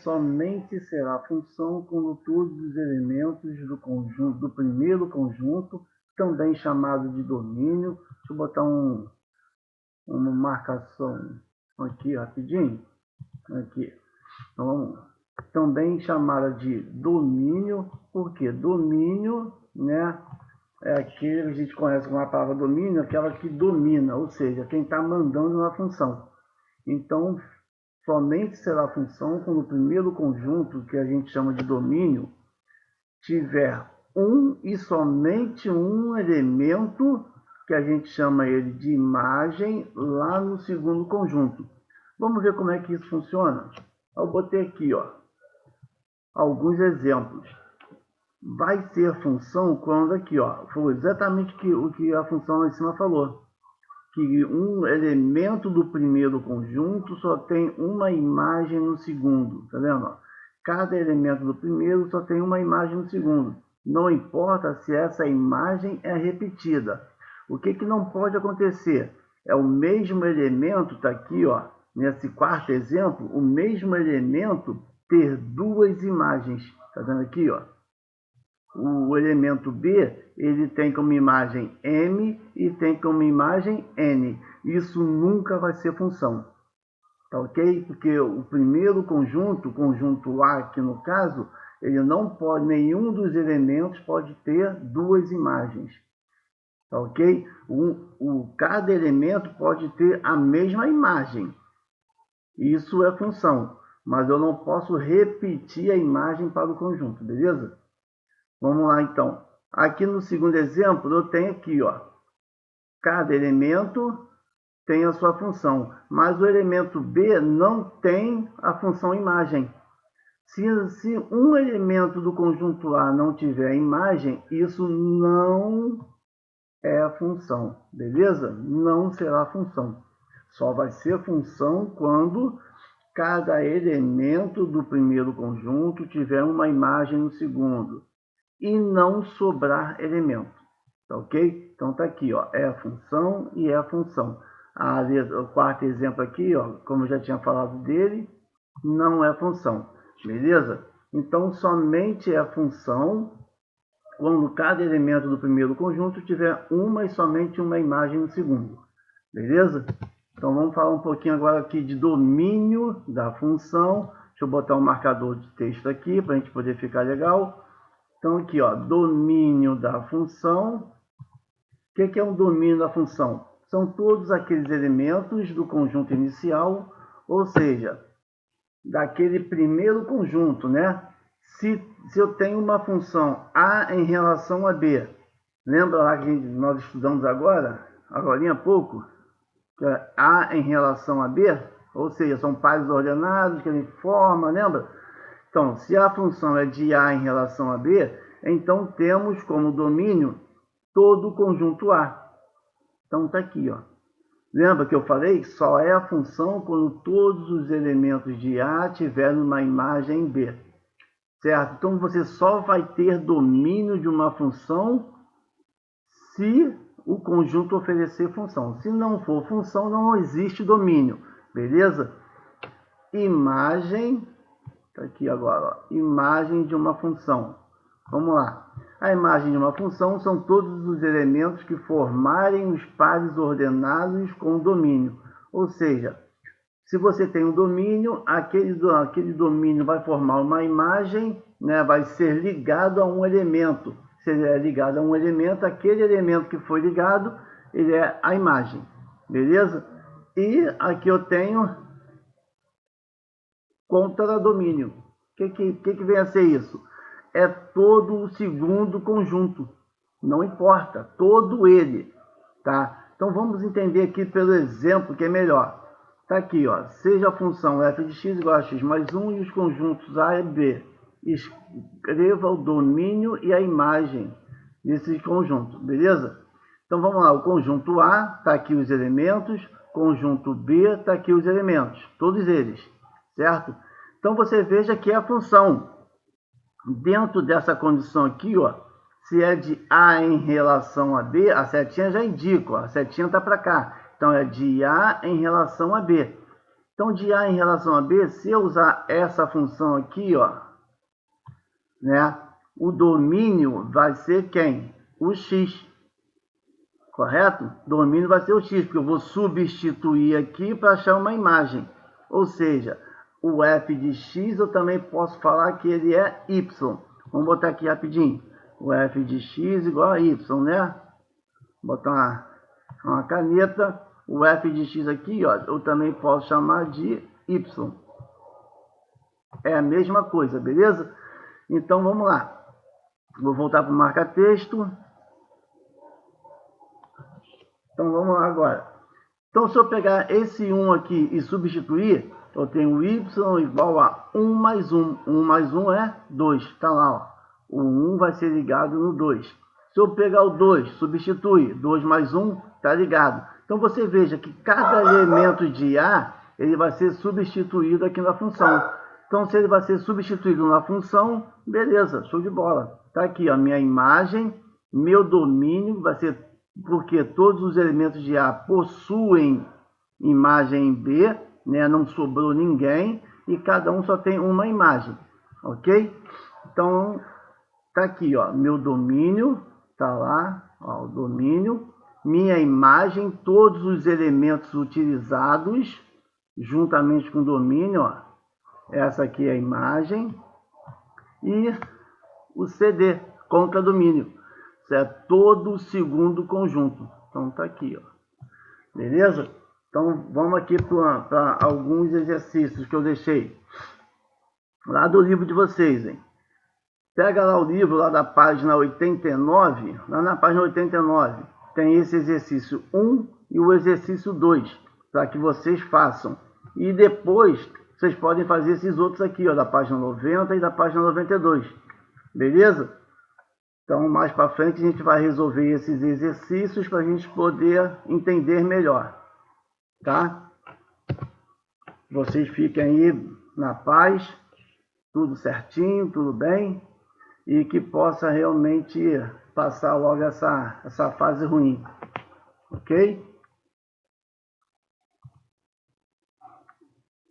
somente será função quando todos os elementos do conjunto, do primeiro conjunto, também chamado de domínio. Deixa eu botar uma marcação aqui rapidinho. Aqui. Então, vamos lá. Também chamada de domínio, porque domínio, né, é aquele que a gente conhece como a palavra domínio, aquela que domina, ou seja, quem está mandando na função. Então, somente será função quando o primeiro conjunto, que a gente chama de domínio, tiver um e somente um elemento, que a gente chama ele de imagem, lá no segundo conjunto. Vamos ver como é que isso funciona? Eu botei aqui, ó, alguns exemplos. Vai ser função quando aqui, ó, foi exatamente o que a função lá em cima falou, que um elemento do primeiro conjunto só tem uma imagem no segundo, tá vendo? Cada elemento do primeiro só tem uma imagem no segundo. Não importa se essa imagem é repetida. O que não pode acontecer? É o mesmo elemento, tá aqui, ó, nesse quarto exemplo, o mesmo elemento ter duas imagens. Tá vendo aqui, ó? O elemento B, ele tem como imagem M e tem como imagem N. Isso nunca vai ser função. Tá ok? Porque o primeiro conjunto, o conjunto A aqui no caso, ele não pode, nenhum dos elementos pode ter duas imagens. Tá ok? Cada elemento pode ter a mesma imagem. Isso é função. Mas eu não posso repetir a imagem para o conjunto, beleza? Vamos lá, então. Aqui no segundo exemplo, eu tenho aqui, ó, cada elemento tem a sua função, mas o elemento B não tem a função imagem. Se um elemento do conjunto A não tiver imagem, isso não é função, beleza? Não será função. Só vai ser função quando cada elemento do primeiro conjunto tiver uma imagem no segundo e não sobrar elemento, tá ok? Então tá aqui, ó, é a função e é a função. O quarto exemplo aqui, ó, como eu já tinha falado dele, não é função, beleza? Então somente é função quando cada elemento do primeiro conjunto tiver uma e somente uma imagem no segundo, beleza? Então vamos falar um pouquinho agora aqui de domínio da função. Deixa eu botar um marcador de texto aqui para a gente poder ficar legal. Então aqui, ó, domínio da função. O que é um domínio da função? São todos aqueles elementos do conjunto inicial, ou seja, daquele primeiro conjunto, né? Se eu tenho uma função A em relação a B, lembra lá que nós estudamos agora há pouco, que é A em relação a B, ou seja, são pares ordenados que a gente forma, lembra? Então, se a função é de A em relação a B, então temos como domínio todo o conjunto A. Então está aqui, ó. Lembra que eu falei? Só é a função quando todos os elementos de A tiverem uma imagem B. Certo? Então você só vai ter domínio de uma função se o conjunto oferecer função. Se não for função, não existe domínio. Beleza? Imagem. Está aqui agora, ó, imagem de uma função. Vamos lá. A imagem de uma função são todos os elementos que formarem os pares ordenados com domínio. Ou seja, se você tem um domínio, aquele domínio vai formar uma imagem, né, vai ser ligado a um elemento. Se ele é ligado a um elemento, aquele elemento que foi ligado, ele é a imagem. Beleza? E aqui eu tenho contradomínio. O que vem a ser isso? É todo o segundo conjunto. Não importa, todo ele. Tá? Então vamos entender aqui pelo exemplo que é melhor. Tá aqui, ó. Seja a função f de x igual a x mais 1 e os conjuntos A e B. Escreva o domínio e a imagem desse conjunto, beleza? Então vamos lá, o conjunto A, está aqui os elementos, conjunto B, está aqui os elementos, todos eles, certo? Então você veja que é a função. Dentro dessa condição aqui, ó, se é de A em relação a B, a setinha já indica, ó, a setinha está para cá. Então é de A em relação a B. Então, de A em relação a B, se eu usar essa função aqui, ó, né, o domínio vai ser quem? O x. Correto? Domínio vai ser o x, porque eu vou substituir aqui para achar uma imagem. Ou seja, o f de x eu também posso falar que ele é y. Vamos botar aqui rapidinho. O f de x igual a y, né? Vou botar uma caneta. O f de x aqui, ó, eu também posso chamar de y. É a mesma coisa, beleza? Então, vamos lá. Vou voltar para o marca-texto. Então, vamos lá agora. Então, se eu pegar esse 1 aqui e substituir, eu tenho y igual a 1 mais 1. 1 mais 1 é 2. Está lá, ó. O 1 vai ser ligado no 2. Se eu pegar o 2, substitui. 2 mais 1 está ligado. Então, você veja que cada elemento de A, ele vai ser substituído aqui na função. Então, se ele vai ser substituído na função, beleza, show de bola. Está aqui, ó, minha imagem, meu domínio vai ser... porque todos os elementos de A possuem imagem B, né? Não sobrou ninguém, e cada um só tem uma imagem, ok? Então, tá aqui, ó, meu domínio, tá lá, ó, o domínio, minha imagem, todos os elementos utilizados, juntamente com o domínio, ó, essa aqui é a imagem, e o CD, contra domínio. Isso é todo o segundo conjunto. Então tá aqui, ó. Beleza? Então vamos aqui para alguns exercícios que eu deixei lá do livro de vocês, hein? Pega lá o livro lá da página 89, lá na página 89 tem esse exercício 1 e o exercício 2, para que vocês façam. E depois vocês podem fazer esses outros aqui, ó, da página 90 e da página 92. Beleza? Então, mais para frente, a gente vai resolver esses exercícios para a gente poder entender melhor, tá? Vocês fiquem aí na paz, tudo certinho, tudo bem, e que possa realmente passar logo essa fase ruim, ok?